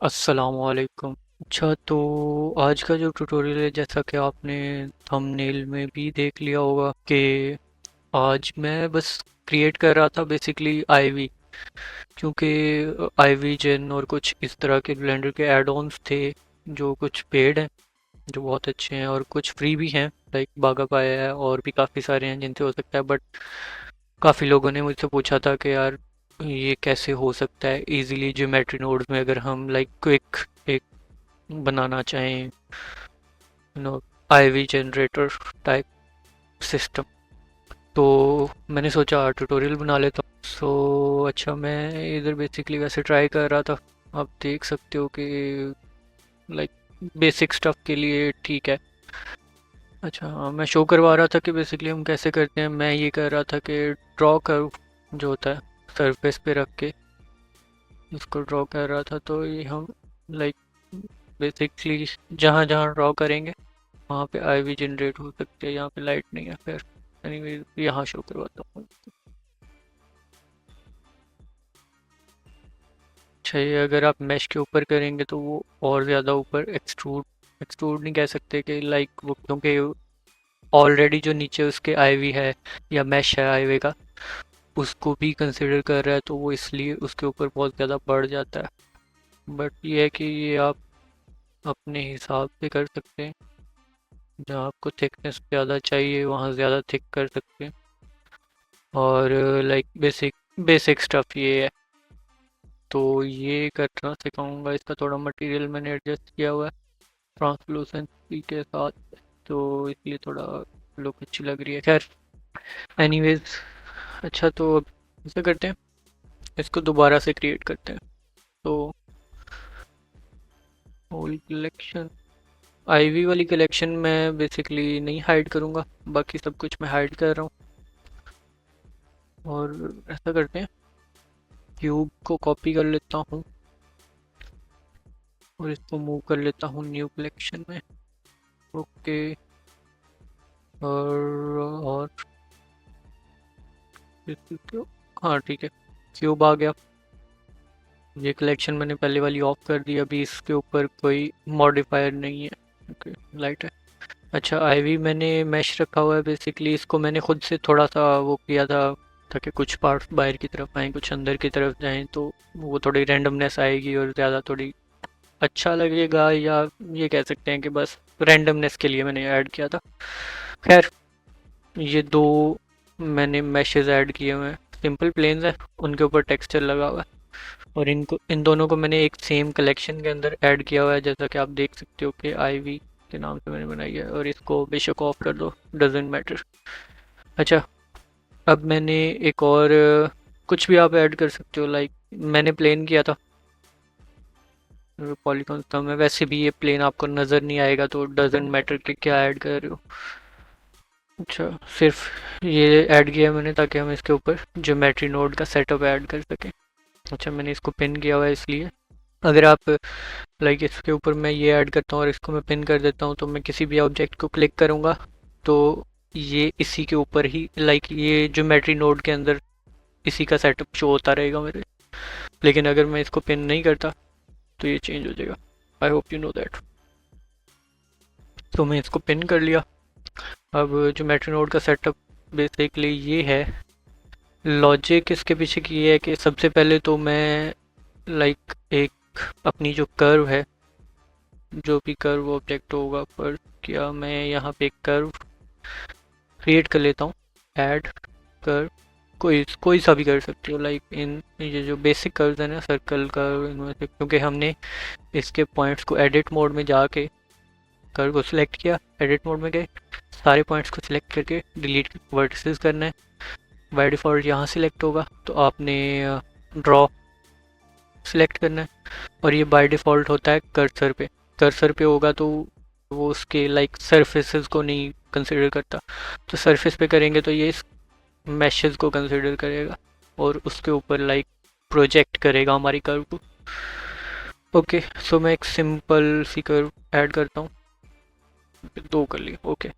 अस्सलामुअलैकुम। अच्छा, तो आज का जो ट्यूटोरियल है, जैसा कि आपने थंबनेल में भी देख लिया होगा कि आज मैं बस क्रिएट कर रहा था बेसिकली आईवी, क्योंकि आईवी जेन और कुछ इस तरह के ब्लेंडर के एड ऑन्स थे जो कुछ पेड हैं, जो बहुत अच्छे हैं, और कुछ फ्री भी हैं, लाइक बागा पाया है, और भी काफ़ी सारे हैं जिनसे हो सकता है। बट काफ़ी लोगों ने मुझसे पूछा था कि यार ये कैसे हो सकता है इजीली ज्योमेट्री नोड्स में, अगर हम लाइक क्विक एक बनाना चाहें, no IV generator type system. तो मैंने सोचा ट्यूटोरियल बना लेता हूँ। अच्छा, मैं इधर बेसिकली वैसे ट्राई कर रहा था। आप देख सकते हो कि लाइक बेसिक स्टफ के लिए ठीक है। अच्छा हाँ, मैं शो करवा रहा था कि बेसिकली हम कैसे करते हैं। मैं ये कर रहा था कि ड्रॉ कर्व जो होता है सरफेस पे रख के इसको ड्रॉ कर रहा था। तो ये हम लाइक बेसिकली जहाँ जहाँ ड्रॉ करेंगे वहाँ पे आईवी जनरेट हो सकती है। यहाँ पे लाइट नहीं है, फिर एनीवे यहाँ शो करवाता हूँ। अच्छा, ये अगर आप मैश के ऊपर करेंगे तो वो और ज़्यादा ऊपर एक्सट्रूड एक्सट्रूड नहीं कह सकते कि लाइक वो, क्योंकि ऑलरेडी जो नीचे उसके आईवी है या मैश है आईवी का, उसको भी कंसिडर कर रहा है, तो वो इसलिए उसके ऊपर बहुत ज़्यादा बढ़ जाता है। बट ये है कि ये आप अपने हिसाब से कर सकते हैं। जहाँ आपको थिकनेस ज़्यादा चाहिए वहाँ ज़्यादा थिक कर सकते हैं। और लाइक बेसिक बेसिक स्टफ ये है। तो ये करना सिखाऊंगा। इसका थोड़ा मटेरियल मैंने एडजस्ट किया हुआ है ट्रांसलूसेंसी के साथ, तो इसलिए थोड़ा लुक अच्छी लग रही है। खैर, एनीवेज, अच्छा तो अब ऐसा करते हैं, इसको दोबारा से क्रिएट करते हैं। तो होल कलेक्शन, आईवी वाली कलेक्शन मैं बेसिकली नहीं हाइड करूँगा, बाकी सब कुछ मैं हाइड कर रहा हूँ। और ऐसा करते हैं, क्यूब को कॉपी कर लेता हूँ और इसको मूव कर लेता हूँ न्यू कलेक्शन में। ओके। और हाँ ठीक है, क्यूब आ गया। ये कलेक्शन मैंने पहले वाली ऑफ कर दी, अभी इसके ऊपर कोई मॉडिफायर नहीं है। ओके, लाइट है। अच्छा, आईवी मैंने मैश रखा हुआ है बेसिकली। इसको मैंने खुद से थोड़ा सा वो किया था ताकि कुछ पार्ट्स बाहर की तरफ आएँ, कुछ अंदर की तरफ जाएं, तो वो थोड़ी रैंडमनेस आएगी और ज़्यादा थोड़ी अच्छा लगेगा, या ये कह सकते हैं कि बस रैंडमनेस के लिए मैंने ऐड किया था। खैर, ये दो मैंने मैशेस ऐड किए हुए हैं, सिंपल प्लेन्स है, उनके ऊपर टेक्सचर लगा हुआ है। और इनको इन दोनों को मैंने एक सेम कलेक्शन के अंदर ऐड किया हुआ है, जैसा कि आप देख सकते हो कि आईवी के नाम से मैंने बनाई है। और इसको बेशक ऑफ कर दो, डजेंट मैटर। अच्छा, अब मैंने एक और कुछ भी आप ऐड कर सकते हो, लाइक मैंने प्लेन किया था, पॉलीगॉन कम है, वैसे भी ये प्लेन आपको नज़र नहीं आएगा, तो डजेंट मैटर कि क्या ऐड कर रहे हो। अच्छा, सिर्फ ये ऐड किया है मैंने ताकि हम इसके ऊपर ज्योमेट्री नोड का सेटअप ऐड कर सकें। अच्छा, मैंने इसको पिन किया हुआ है इसलिए। अगर आप लाइक इसके ऊपर मैं ये ऐड करता हूँ और इसको मैं पिन कर देता हूँ, तो मैं किसी भी ऑब्जेक्ट को क्लिक करूँगा तो ये इसी के ऊपर ही, लाइक ये ज्योमेट्री नोड के अंदर इसी का सेटअप शो होता रहेगा मेरे। लेकिन अगर मैं इसको पिन नहीं करता तो ये चेंज हो जाएगा। I hope you know that. तो मैं इसको पिन कर लिया। अब ज्योमेट्री नोड का सेटअप बेसिकली ये है। लॉजिक इसके पीछे की ये है कि सबसे पहले तो मैं लाइक एक अपनी जो कर्व है, जो भी कर्व ऑब्जेक्ट होगा, पर क्या मैं यहाँ पे कर्व क्रिएट कर लेता हूँ। ऐड कर्व, कोई कोई सा भी कर सकते हो, लाइक इन ये जो बेसिक कर्व्स है ना, सर्कल कर्व, इनमें से, क्योंकि हमने इसके पॉइंट्स को एडिट मोड में जाके कर्व को सिलेक्ट किया, एडिट मोड में गए, सारे पॉइंट्स को सिलेक्ट करके डिलीट वर्टिसेस करना है। बाय डिफ़ॉल्ट यहाँ सिलेक्ट होगा, तो आपने ड्रॉ सिलेक्ट करना है। और ये बाय डिफ़ॉल्ट होता है कर्सर पे। कर्सर पे होगा तो वो उसके लाइक सरफेसेस को नहीं कंसिडर करता, तो सरफेस पे करेंगे तो ये मैशेस को कंसिडर करेगा और उसके ऊपर लाइक प्रोजेक्ट करेगा हमारी कर्व को। ओके, सो मैं एक सिंपल सी कर्व ऐड करता हूँ, दो कर ली। ओके,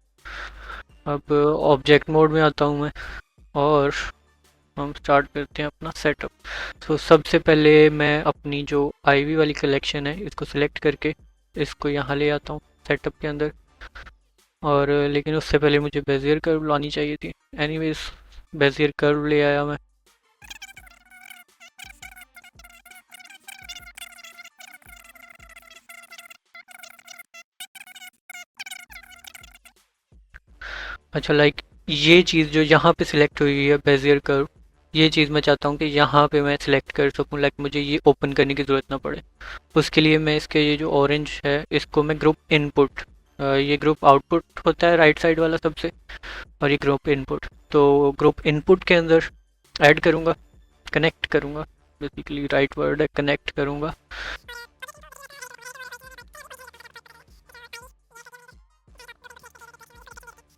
अब ऑब्जेक्ट मोड में आता हूँ मैं, और हम स्टार्ट करते हैं अपना सेटअप। तो सबसे पहले मैं अपनी जो आईवी वाली कलेक्शन है इसको सिलेक्ट करके इसको यहाँ ले आता हूँ सेटअप के अंदर। और लेकिन उससे पहले मुझे बेजियर कर्व लानी चाहिए थी। एनीवेज बेजियर कर्व ले आया मैं। अच्छा, लाइक ये चीज़ जो यहाँ पे सिलेक्ट हुई है बेजियर कर्व, ये चीज़ मैं चाहता हूँ कि यहाँ पे मैं सिलेक्ट कर सकूँ, लाइक मुझे ये ओपन करने की ज़रूरत ना पड़े। उसके लिए मैं इसके ये जो ऑरेंज है इसको मैं ग्रुप इनपुट, ये ग्रुप आउटपुट होता है राइट साइड वाला सबसे, और ये ग्रुप इनपुट, तो ग्रुप इनपुट के अंदर ऐड करूँगा, कनेक्ट करूँगा। बेसिकली राइट वर्ड है, कनेक्ट करूँगा।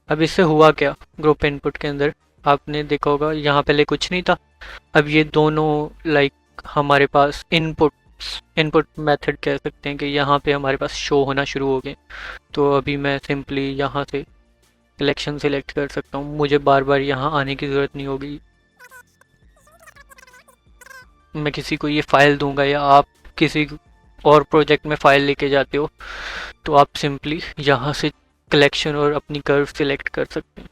अब इससे हुआ क्या, ग्रुप इनपुट के अंदर आपने देखा होगा यहाँ पहले कुछ नहीं था। अब ये दोनों लाइक हमारे पास इनपुट इनपुट मेथड कह सकते हैं कि यहाँ पे हमारे पास शो होना शुरू हो गए। तो अभी मैं सिंपली यहाँ से सिलेक्शन सेलेक्ट कर सकता हूँ, मुझे बार बार यहाँ आने की ज़रूरत नहीं होगी। मैं किसी को ये फाइल दूंगा या आप किसी और प्रोजेक्ट में फाइल लेके जाते हो तो आप सिंपली यहाँ से कलेक्शन और अपनी कर्व सिलेक्ट कर सकते हैं।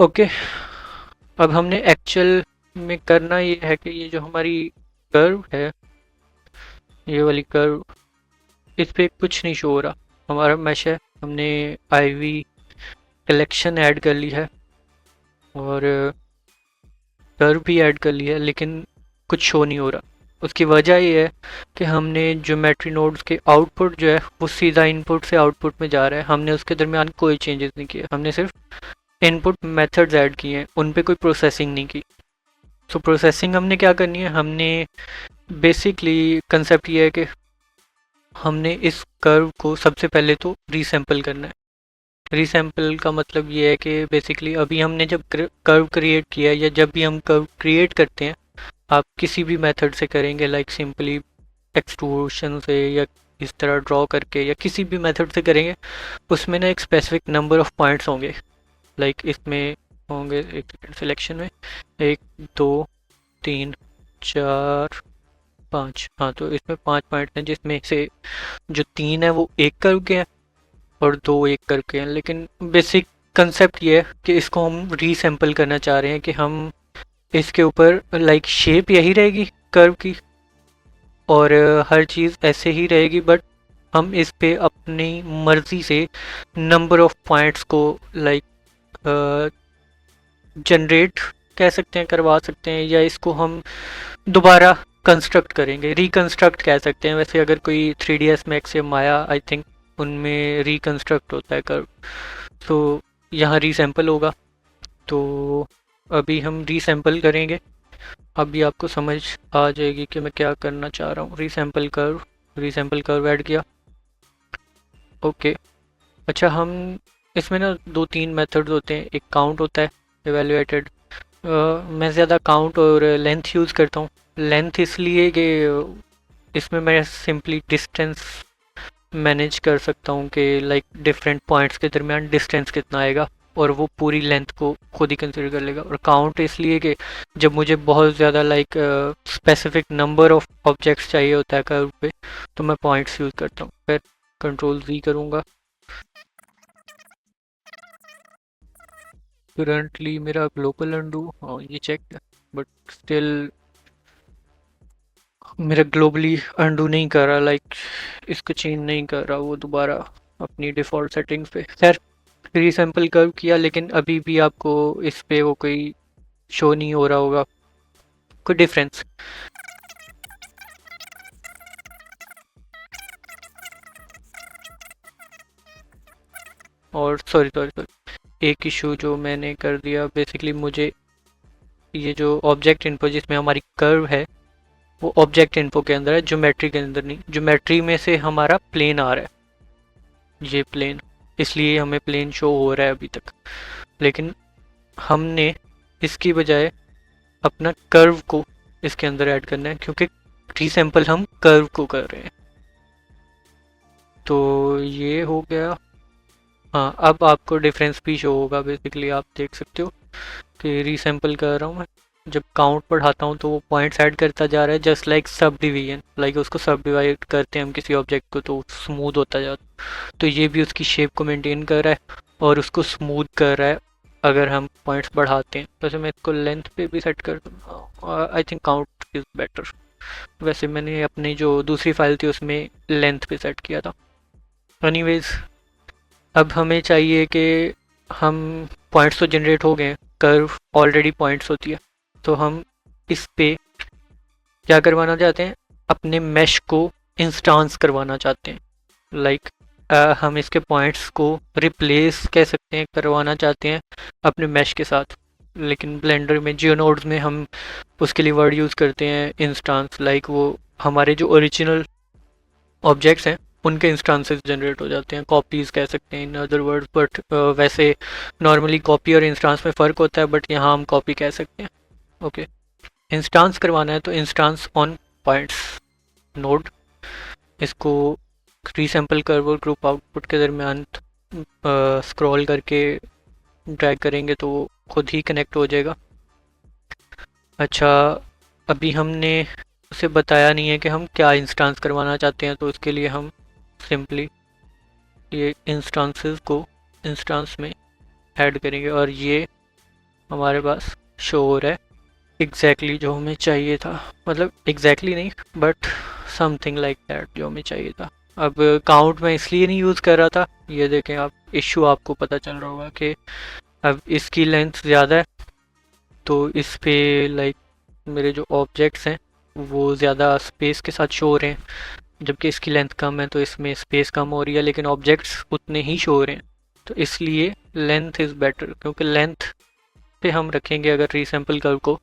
ओके, अब हमने एक्चुअल में करना ये है कि ये जो हमारी कर्व है, ये वाली कर्व, इस पे कुछ नहीं शो हो रहा। हमारा मैश है, हमने आईवी कलेक्शन ऐड कर ली है और कर्व भी ऐड कर लिया है, लेकिन कुछ शो नहीं हो रहा। उसकी वजह ये है कि हमने ज्योमेट्री नोड्स के आउटपुट जो है वो सीधा इनपुट से आउटपुट में जा रहा है। हमने उसके दरमियान कोई चेंजेस नहीं किए, हमने सिर्फ इनपुट मेथड्स ऐड किए हैं, उन पे कोई प्रोसेसिंग नहीं की। तो प्रोसेसिंग हमने क्या करनी है, हमने बेसिकली कंसेप्ट ये है कि हमने इस कर्व को सबसे पहले तो रीसैम्पल करना है। रीसैम्पल का मतलब ये है कि बेसिकली अभी हमने जब कर्व क्रिएट किया है या जब भी हम कर्व क्रिएट करते हैं, आप किसी भी मेथड से करेंगे, लाइक सिंपली एक्सट्रूशन से या इस तरह ड्रॉ करके या किसी भी मेथड से करेंगे, उसमें ना एक स्पेसिफिक नंबर ऑफ पॉइंट्स होंगे। लाइक इसमें होंगे एक सिलेक्शन में 1 2 3 4 5, हाँ तो इसमें 5 पॉइंट हैं, जिसमें से जो 3 है वो एक कर्व के हैं और 2 एक कर्व के हैं। लेकिन बेसिक कंसेप्ट ये है कि इसको हम रीसैम्पल करना चाह रहे हैं कि हम इसके ऊपर लाइक शेप यही रहेगी कर्व की और हर चीज़ ऐसे ही रहेगी, बट हम इस पे अपनी मर्जी से नंबर ऑफ पॉइंट्स को लाइक जनरेट कह सकते हैं, करवा सकते हैं, या इसको हम दोबारा कंस्ट्रक्ट करेंगे, रिकंस्ट्रक्ट कह सकते हैं। वैसे अगर कोई 3ds मैक्स या माया आई थिंक उनमें रिकंस्ट्रक्ट होता है कर्व, तो यहाँ रीसैम्पल होगा। तो अभी हम रीसैम्पल करेंगे, अभी आपको समझ आ जाएगी कि मैं क्या करना चाह रहा हूँ। रीसैम्पल कर्व ऐड किया। ओके, अच्छा हम इसमें ना 2-3 मेथड्स होते हैं। एक काउंट होता है, एवेल्युएटेड। मैं ज़्यादा काउंट और लेंथ यूज़ करता हूँ। लेंथ इसलिए कि इसमें मैं सिंपली डिस्टेंस मैनेज कर सकता हूँ कि लाइक डिफरेंट पॉइंट्स के दरमियान डिस्टेंस कितना आएगा, और वो पूरी लेंथ को खुद ही कंसिडर कर लेगा। और काउंट इसलिए कि जब मुझे बहुत ज़्यादा like specific number of objects चाहिए होता है कर्व पे, तो मैं पॉइंट्स यूज़ करता हूँ। फिर कंट्रोल-Z करूँगा। करंटली मेरा ग्लोबल अंडू, हाँ ये चेक है, बट स्टिल मेरा ग्लोबली अंडू नहीं कर रहा, लाइक इसको चेंज नहीं कर रहा वो दोबारा अपनी डिफ़ॉल्ट सेटिंग्स पे। खैर, रीसैम्पल कर्व किया, लेकिन अभी भी आपको इस पे वो कोई शो नहीं हो रहा होगा कोई डिफरेंस। और सॉरी सॉरी सॉरी, एक इशू जो मैंने कर दिया, बेसिकली मुझे ये जो ऑब्जेक्ट इन्फो जिसमें हमारी कर्व है वो ऑब्जेक्ट इन्फो के अंदर है, ज्योमेट्री के अंदर नहीं। ज्योमेट्री में से हमारा प्लेन आ रहा है, ये प्लेन, इसलिए हमें प्लेन शो हो रहा है अभी तक। लेकिन हमने इसकी बजाय अपना कर्व को इसके अंदर ऐड करना है, क्योंकि रीसैम्पल हम कर्व को कर रहे हैं। तो ये हो गया। हाँ, अब आपको डिफरेंस भी शो होगा, बेसिकली आप देख सकते हो कि रीसैंपल कर रहा हूँ मैं। जब काउंट बढ़ाता हूँ तो वो पॉइंट्स ऐड करता जा रहा है, just like sub division, like उसको सब डिवाइड करते हैं हम किसी ऑब्जेक्ट को तो स्मूथ होता जाता है। तो ये भी उसकी शेप को मेंटेन कर रहा है और उसको स्मूथ कर रहा है अगर हम पॉइंट्स बढ़ाते हैं। वैसे मैं इसको लेंथ पे भी सेट कर दूँगा, I think count is better. वैसे मैंने अपनी जो दूसरी फाइल थी उसमें लेंथ पे सेट किया था। एनीवेज, अब हमें चाहिए कि हम पॉइंट्स तो जनरेट हो गए हैं, कर्व ऑलरेडी पॉइंट्स होती है, तो हम इस पे क्या करवाना चाहते हैं, अपने मैश को इंस्टांस करवाना चाहते हैं। लाइक हम इसके पॉइंट्स को रिप्लेस कह सकते हैं, करवाना चाहते हैं अपने मैश के साथ। लेकिन ब्लेंडर में जियोनोड्स में हम उसके लिए वर्ड यूज़ करते हैं इंस्टांस, लाइक वो हमारे जो ओरिजिनल ऑब्जेक्ट्स हैं उनके इंस्टांसेस जनरेट हो जाते हैं, कॉपीज कह सकते हैं इन अदर वर्ड्स। बट वैसे नॉर्मली कॉपी और इंस्टांस में फ़र्क होता है, बट यहाँ हम कॉपी कह सकते हैं। ओके, इंस्टांस करवाना है तो इंस्टांस ऑन पॉइंट्स नोड, इसको रीसैंपल कर्व और ग्रुप आउटपुट के दरमियान स्क्रॉल करके ड्रैग करेंगे तो वो खुद ही कनेक्ट हो जाएगा। अच्छा, अभी हमने उसे बताया नहीं है कि हम क्या इंस्टांस करवाना चाहते हैं, तो उसके लिए हम सिंपली ये इंस्टांसेस को इंस्टांस में ऐड करेंगे और ये हमारे पास शो हो रहा है एग्जैक्टली जो हमें चाहिए था। मतलब एग्जैक्टली नहीं, बट समथिंग लाइक दैट जो हमें चाहिए था। अब काउंट मैं इसलिए नहीं यूज़ कर रहा था, ये देखें आप, इशू आपको पता चल रहा होगा कि अब इसकी लेंथ ज़्यादा है तो इस पे लाइक मेरे जो ऑब्जेक्ट्स हैं वो ज़्यादा स्पेस के साथ शो हो रहे हैं, जबकि इसकी लेंथ कम है तो इसमें स्पेस कम हो रही है लेकिन ऑब्जेक्ट्स उतने ही शो हो रहे हैं। तो इसलिए लेंथ इज़ बेटर, क्योंकि लेंथ पे हम रखेंगे अगर रीसैंपल कर्व को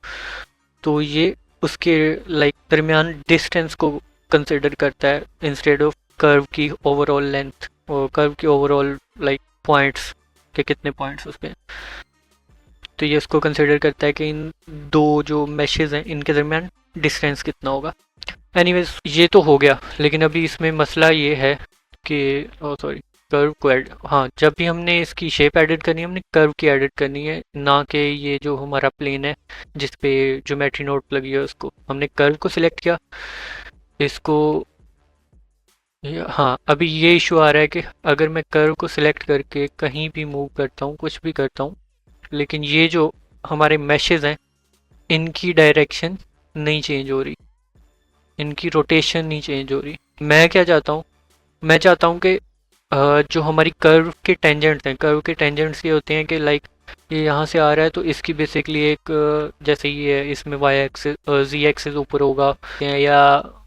तो ये उसके लाइक दरमियान डिस्टेंस को कंसिडर करता है इंस्टेड ऑफ कर्व की ओवरऑल लेंथ, और कर्व की ओवरऑल लाइक पॉइंट्स के कितने पॉइंट्स उस पर। तो ये उसको कंसिडर करता है कि इन दो जो मैशेज हैं इनके दरमियान डिस्टेंस कितना होगा। एनीवेज, ये तो हो गया, लेकिन अभी इसमें मसला ये है कि ओ सॉरी, कर्व को ऐड, हाँ, जब भी हमने इसकी शेप एडिट करनी है हमने कर्व की एडिट करनी है, ना कि ये जो हमारा प्लेन है जिस पे ज्योमेट्री नोड लगी है उसको। हमने कर्व को सिलेक्ट किया, इसको हाँ, अभी ये इशू आ रहा है कि अगर मैं कर्व को सिलेक्ट करके कहीं भी मूव करता हूँ, कुछ भी करता हूँ, लेकिन ये जो हमारे मैशेज हैं इनकी डायरेक्शन नहीं चेंज हो रही, इनकी रोटेशन नहीं चेंज हो रही। मैं क्या चाहता हूँ, मैं चाहता हूँ कि जो हमारी कर्व के टेंजेंट्स हैं, कर्व के टेंजेंट्स ये होते हैं कि लाइक ये यहाँ से आ रहा है तो इसकी बेसिकली एक जैसे ये है इसमें वाई एक्सिस जी एक्सिस ऊपर होगा, या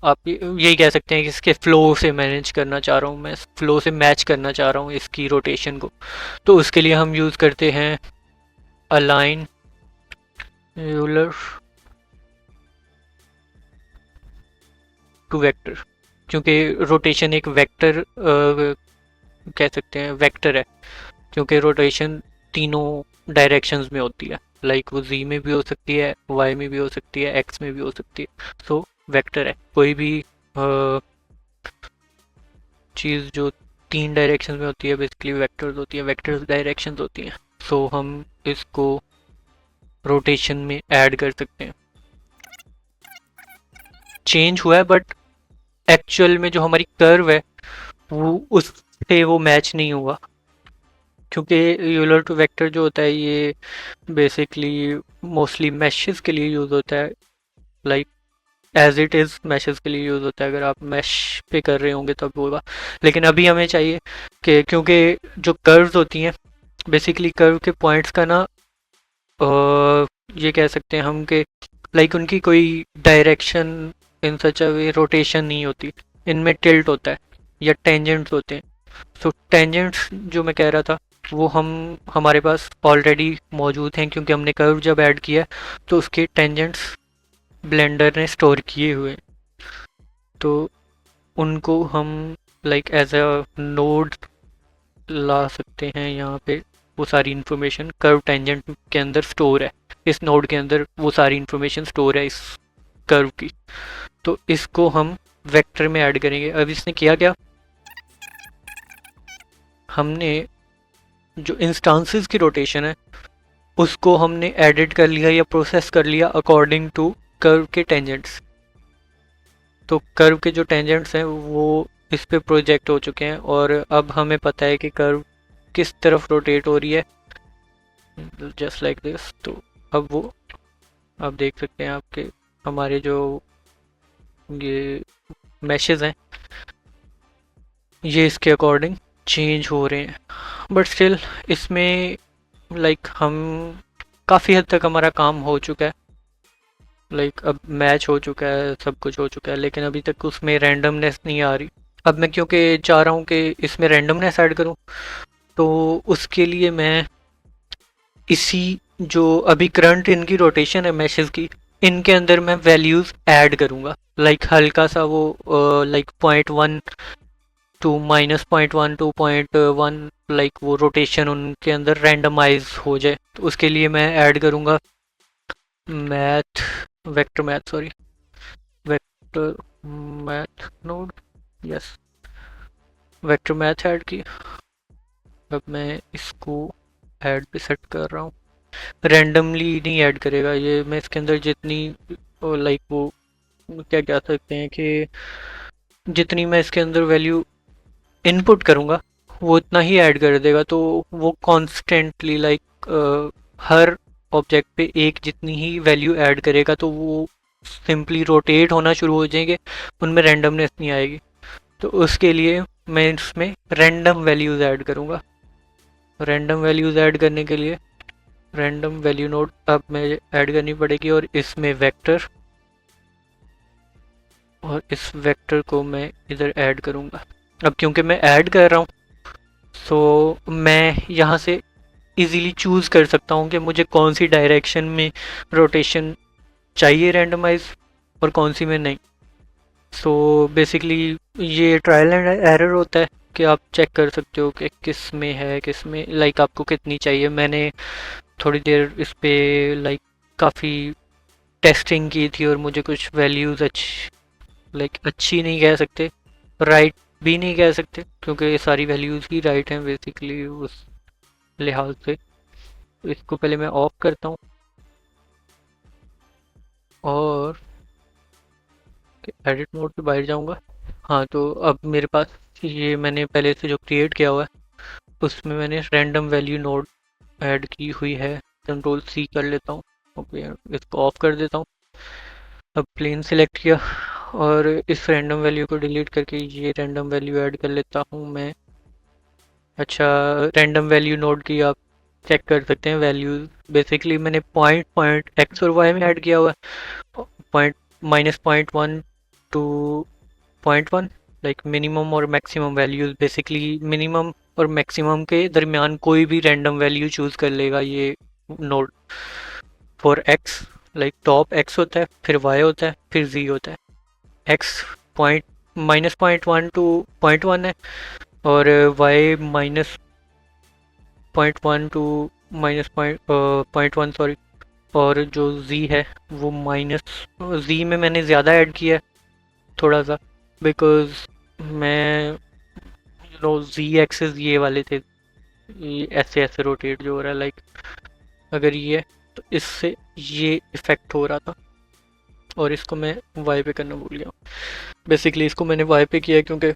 आप यही कह सकते हैं कि इसके फ्लो से मैनेज करना चाह रहा हूँ मैं, फ्लो से मैच करना चाह रहा हूँ इसकी रोटेशन को। तो उसके लिए हम यूज़ करते हैं अलाइन यूलर टू वेक्टर, क्योंकि रोटेशन एक वेक्टर कह सकते हैं, वेक्टर है, क्योंकि रोटेशन तीनों डायरेक्शंस में होती है, लाइक वो जी में भी हो सकती है, वाई में भी हो सकती है, एक्स में भी हो सकती है। सो वेक्टर है, कोई भी चीज़ जो तीन डायरेक्शन में होती है बेसिकली वेक्टर्स होती है, वेक्टर्स डायरेक्शंस होती हैं। सो हम इसको रोटेशन में ऐड कर सकते हैं। चेंज हुआ है बट एक्चुअल में जो हमारी कर्व है वो उससे वो मैच नहीं हुआ, क्योंकि यूलर टू वेक्टर जो होता है ये बेसिकली मोस्टली मैशेस के लिए यूज़ होता है, like as it is mashes के लिए यूज़ होता है, अगर आप मैश पे कर रहे होंगे तब होगा। लेकिन अभी हमें चाहिए कि क्योंकि जो कर्व्स होती हैं बेसिकली कर्व के पॉइंट्स का ना ये कह सकते हैं हम कि लाइक उनकी कोई direction in such a way rotation नहीं होती, इनमें टिल्ट होता है या टेंजेंट्स होते हैं। सो टेंजेंट्स जो मैं कह रहा था वो हम हमारे पास ऑलरेडी मौजूद हैं, क्योंकि हमने कर्व जब ऐड किया है तो उसके टेंजेंट्स ब्लेंडर ने स्टोर किए हुए हैं। तो उनको हम लाइक एज अ नोड ला सकते हैं यहाँ पे, वो सारी इन्फॉर्मेशन कर्व टेंजेंट के अंदर स्टोर है, इस नोड के अंदर वो सारी इन्फॉर्मेशन स्टोर है इस कर्व की। तो इसको हम वेक्टर में ऐड करेंगे। अब इसने किया क्या, हमने जो इंस्टांसेस की रोटेशन है उसको हमने एडिट कर लिया या प्रोसेस कर लिया अकॉर्डिंग टू कर्व के टेंजेंट्स। तो कर्व के जो टेंजेंट्स हैं वो इस पे प्रोजेक्ट हो चुके हैं और अब हमें पता है कि कर्व किस तरफ रोटेट हो रही है, जस्ट लाइक दिस। तो अब वो आप देख सकते हैं आपके हमारे जो ये मैशेस हैं ये इसके अकॉर्डिंग चेंज हो रहे हैं। बट स्टिल इसमें हम काफ़ी हद तक हमारा काम हो चुका है, अब मैच हो चुका है, सब कुछ हो चुका है, लेकिन अभी तक उसमें रैंडमनेस नहीं आ रही। अब मैं क्योंकि चाह रहा हूँ कि इसमें रैंडमनेस ऐड करूँ, तो उसके लिए मैं इसी जो अभी करंट इनकी रोटेशन है मैशेस की, इनके अंदर मैं वैल्यूज ऐड करूँगा। हल्का सा वो 0.1 टू -0.1 टू 0.1 वो रोटेशन उनके अंदर रैंडमाइज हो जाए, तो उसके लिए मैं ऐड करूँगा math vector math sorry vector math node. Yes, vector math add की। अब मैं इसको ऐड पे सेट कर रहा हूँ। रैंडमली नहीं ऐड करेगा ये, मैं इसके अंदर जितनी वो क्या कह सकते हैं कि जितनी मैं इसके अंदर वैल्यू इनपुट करूँगा वो उतना ही ऐड कर देगा। तो वो कॉन्स्टेंटली हर ऑब्जेक्ट पे एक जितनी ही वैल्यू ऐड करेगा तो वो सिंपली रोटेट होना शुरू हो जाएंगे, उनमें रैंडमनेस नहीं आएगी। तो उसके लिए मैं इसमें रैंडम वैल्यूज़ ऐड करूँगा। रैंडम वैल्यूज़ ऐड करने के लिए रैंडम वैल्यू नोड अब मैं ऐड करनी पड़ेगी और इसमें वेक्टर, और इस वेक्टर को मैं इधर ऐड करूँगा। अब क्योंकि मैं ऐड कर रहा हूँ सो मैं यहाँ से इजीली चूज़ कर सकता हूँ कि मुझे कौन सी डायरेक्शन में रोटेशन चाहिए रैंडमाइज और कौन सी में नहीं। सो बेसिकली ये ट्रायल एंड एरर होता है कि आप चेक कर सकते हो कि किस में है, किस में आपको कितनी चाहिए। मैंने थोड़ी देर इस पे काफ़ी टेस्टिंग की थी और मुझे कुछ वैल्यूज़ अच्छी नहीं कह सकते, राइट भी नहीं कह सकते, क्योंकि ये सारी वैल्यूज़ ही राइट हैं बेसिकली उस लिहाज से। तो इसको पहले मैं ऑफ करता हूँ और एडिट मोड पे बाहर जाऊँगा। हाँ, तो अब मेरे पास ये मैंने पहले से जो क्रिएट किया हुआ है उसमें मैंने रैंडम वैल्यू नोड ऐड की हुई है। कंट्रोल सी कर लेता हूँ, ओके, इसको ऑफ कर देता हूँ। अब प्लेन सिलेक्ट किया और इस रैंडम वैल्यू को डिलीट करके ये रैंडम वैल्यू ऐड कर लेता हूँ मैं। अच्छा, रैंडम वैल्यू नोड की आप चेक कर सकते हैं वैल्यूज। बेसिकली मैंने पॉइंट पॉइंट एक्स और वाई में ऐड किया हुआ है। पॉइंट -0.1 टू 0.1 मिनिमम और मैक्सिमम वैल्यूज। बेसिकली मिनिमम और मैक्सिमम के दरमियान कोई भी रैंडम वैल्यू चूज कर लेगा ये node. For x top x होता है, फिर वाई होता है, फिर जी होता है। एक्स पॉइंट -0.1 टू 0.1 है और वाई -0.1 टू -0.1 सॉरी, और जो z है वो माइनस z में मैंने ज़्यादा ऐड किया है थोड़ा सा, बिकॉज मैं z एक्सेस ये वाले थे, ये ऐसे ऐसे रोटेट जो हो रहा है अगर ये है तो इससे ये इफेक्ट हो रहा था और इसको मैं वाई पे करना भूल गया। बेसिकली इसको मैंने वाई पे किया क्योंकि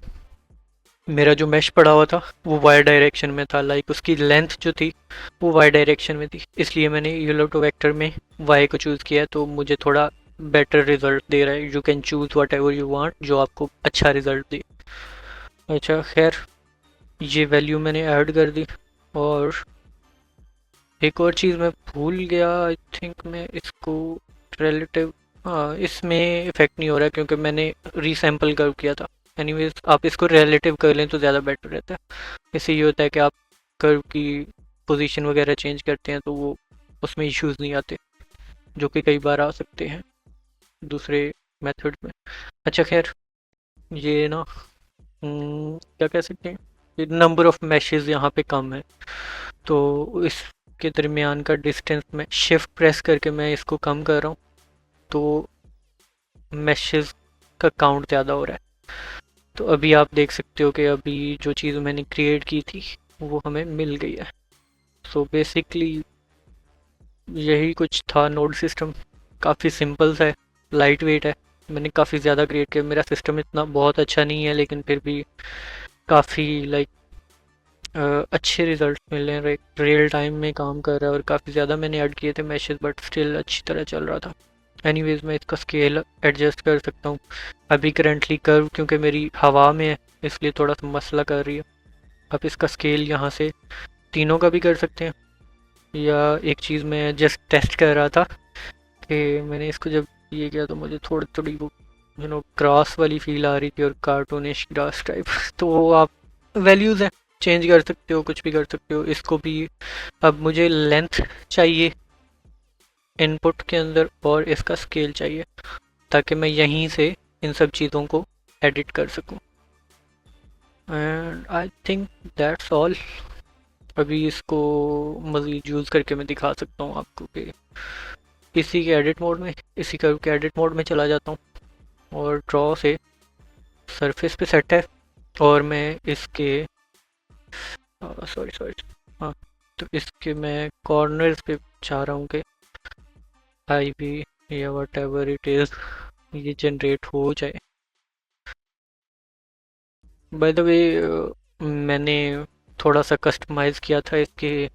मेरा जो मैश पड़ा हुआ था वो वाई डायरेक्शन में था, उसकी लेंथ जो थी वो वाई डायरेक्शन में थी, इसलिए मैंने यूलो टू वेक्टर में वाई को चूज़ किया, तो मुझे थोड़ा बेटर रिजल्ट दे रहा है। You can choose what ever you want जो आपको अच्छा रिजल्ट दे। अच्छा खैर, ये वैल्यू मैंने ऐड कर दी और एक और चीज़ मैं भूल गया, आई थिंक मैं इसको रिलेटिव, हाँ इसमें इफेक्ट नहीं हो रहा क्योंकि मैंने रीसैम्पल कर्व किया था। एनीवेज आप इसको रिलेटिव कर लें तो ज़्यादा बेटर रहता है। इससे ये होता है कि आप कर्व की पोजीशन वगैरह चेंज करते हैं तो वो उसमें इश्यूज नहीं आते जो कि कई बार आ सकते हैं दूसरे मेथड में। अच्छा खैर, ये ना क्या कह सकते हैं, नंबर ऑफ मैशेस यहाँ पे कम है तो इसके दरमियान का डिस्टेंस में शिफ्ट प्रेस करके मैं इसको कम कर रहा हूँ तो मैशेस का काउंट ज़्यादा हो रहा है। तो अभी आप देख सकते हो कि अभी जो चीज़ मैंने क्रिएट की थी वो हमें मिल गई है। सो बेसिकली यही कुछ था नोड सिस्टम। काफ़ी सिंपल सा है, लाइट वेट है। मैंने काफ़ी ज़्यादा क्रिएट किया, मेरा सिस्टम इतना बहुत अच्छा नहीं है लेकिन फिर भी काफ़ी लाइक अच्छे रिजल्ट मिल रहे हैं। रियल टाइम में काम कर रहा है और काफ़ी ज़्यादा मैंने ऐड किए थे मैशेस, बट स्टिल अच्छी तरह चल रहा था। एनीवेज मैं इसका स्केल एडजस्ट कर सकता हूँ। अभी करंटली कर्व क्योंकि मेरी हवा में है इसलिए थोड़ा सा मसला कर रही है। आप इसका स्केल यहाँ से तीनों का भी कर सकते हैं। या एक चीज़ मैं जस्ट टेस्ट कर रहा था कि मैंने इसको जब ये किया तो मुझे थोड़ी थोड़ी वो ग्रास वाली फील आ रही थी और कार्टूनिश ग्रास टाइप तो वो आप वैल्यूज़ हैं, चेंज कर सकते हो, कुछ भी कर सकते हो इसको भी। अब मुझे लेंथ चाहिए इनपुट के अंदर और इसका स्केल चाहिए ताकि मैं यहीं से इन सब चीज़ों को एडिट कर सकूं। And I think that's all. अभी इसको मज़ीद यूज़ करके मैं दिखा सकता हूँ आपको कि इसी के एडिट मोड में, इसी कर्व के एडिट मोड में चला जाता हूँ और ड्रॉ से सरफेस पे सेट है और मैं इसके सॉरी सॉरी हाँ, तो इसके मैं कॉर्नर्स पे चाह रहा हूँ कि आई भी या वट एवर इट इज़ ये जनरेट हो जाए। बाय द वे मैंने थोड़ा सा कस्टमाइज़ किया था इसके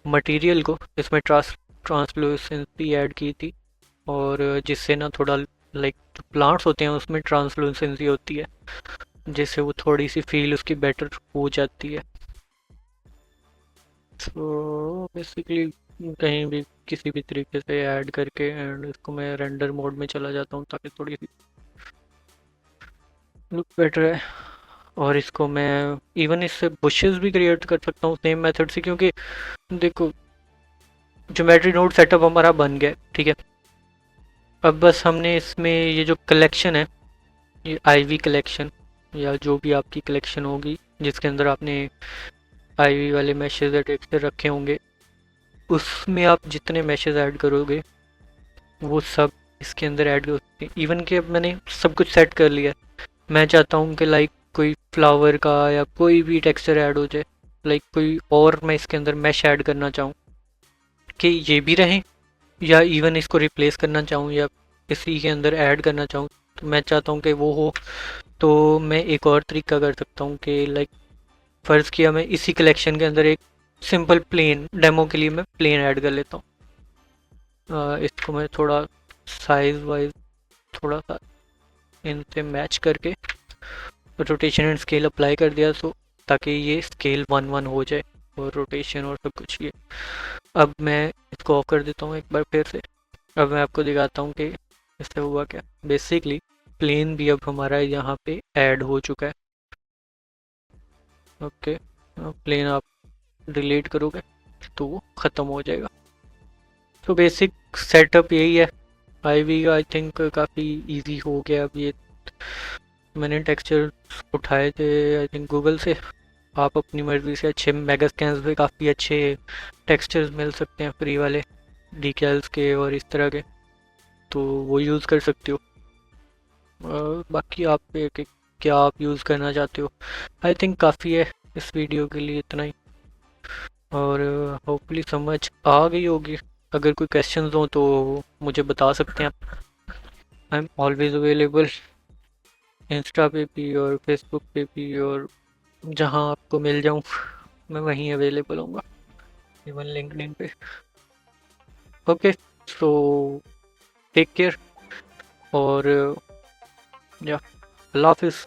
मटेरियल को, इसमें ट्रांसलूसेंसी ऐड की थी और जिससे ना थोड़ा लाइक जो प्लांट्स होते हैं उसमें ट्रांसलूसेंसी होती है जिससे वो थोड़ी सी फील उसकी बेटर हो जाती है। तो बेसिकली कहीं भी किसी भी तरीके से ऐड करके एंड इसको मैं रेंडर मोड में चला जाता हूँ ताकि थोड़ी सी लुक बेटर है। और इसको मैं इवन इससे बुशेस भी क्रिएट कर सकता हूँ सेम मेथड से, क्योंकि देखो ज्योमेट्री नोड सेटअप हमारा बन गया है, ठीक है। अब बस हमने इसमें ये जो कलेक्शन है, ये आईवी कलेक्शन या जो भी आपकी कलेक्शन होगी जिसके अंदर आपने आईवी वाले मैशेज या टेक्सचर रखे होंगे, उसमें आप जितने मैशेज ऐड करोगे वो सब इसके अंदर ऐड कर सकते हैं। इवन कि अब मैंने सब कुछ सेट कर लिया है। मैं चाहता हूँ कि लाइक कोई फ्लावर का या कोई भी टेक्सचर ऐड हो जाए, लाइक कोई और मैं इसके अंदर मैश ऐड करना चाहूँ कि ये भी रहे, या इवन इसको रिप्लेस करना चाहूँ या इसी के अंदर ऐड करना चाहूँ, तो मैं चाहता हूँ कि वो हो। तो मैं एक और तरीका कर सकता हूँ कि लाइक फ़र्ज़ किया मैं इसी कलेक्शन के अंदर एक सिंपल प्लेन डेमो के लिए मैं प्लेन ऐड कर लेता हूँ। इसको मैं थोड़ा साइज वाइज थोड़ा सा इनसे मैच करके रोटेशन एंड स्केल अप्लाई कर दिया तो ताकि ये स्केल 1:1 हो जाए और रोटेशन और सब कुछ ये। अब मैं इसको ऑफ कर देता हूँ एक बार फिर से। अब मैं आपको दिखाता हूँ कि इससे हुआ क्या। बेसिकली प्लेन भी अब हमारा यहाँ पे ऐड हो चुका है। ओके, प्लेन आप डिलीट करोगे तो वो ख़त्म हो जाएगा। तो बेसिक सेटअप यही है। आईवी का आई थिंक काफ़ी इजी हो गया। अब ये मैंने टेक्सचर उठाए थे आई थिंक गूगल से। आप अपनी मर्ज़ी से अच्छे मेगा स्कैन्स पे काफ़ी अच्छे टेक्सचर्स मिल सकते हैं फ्री वाले, डीकेल्स के और इस तरह के, तो वो यूज़ कर सकते हो। बाकी आप पे कि क्या आप यूज़ करना चाहते हो। आई थिंक काफ़ी है इस वीडियो के लिए, इतना ही। और होपफुली समझ आ गई होगी। अगर कोई क्वेश्चंस हो तो मुझे बता सकते हैं आप। I am always available, Insta पे भी और फेसबुक पे भी, और जहाँ आपको मिल जाऊँ मैं वहीं अवेलेबल हूँगा, इवन लिंक्डइन पे। ओके, सो टेक केयर और या अल्लाह हाफिज़।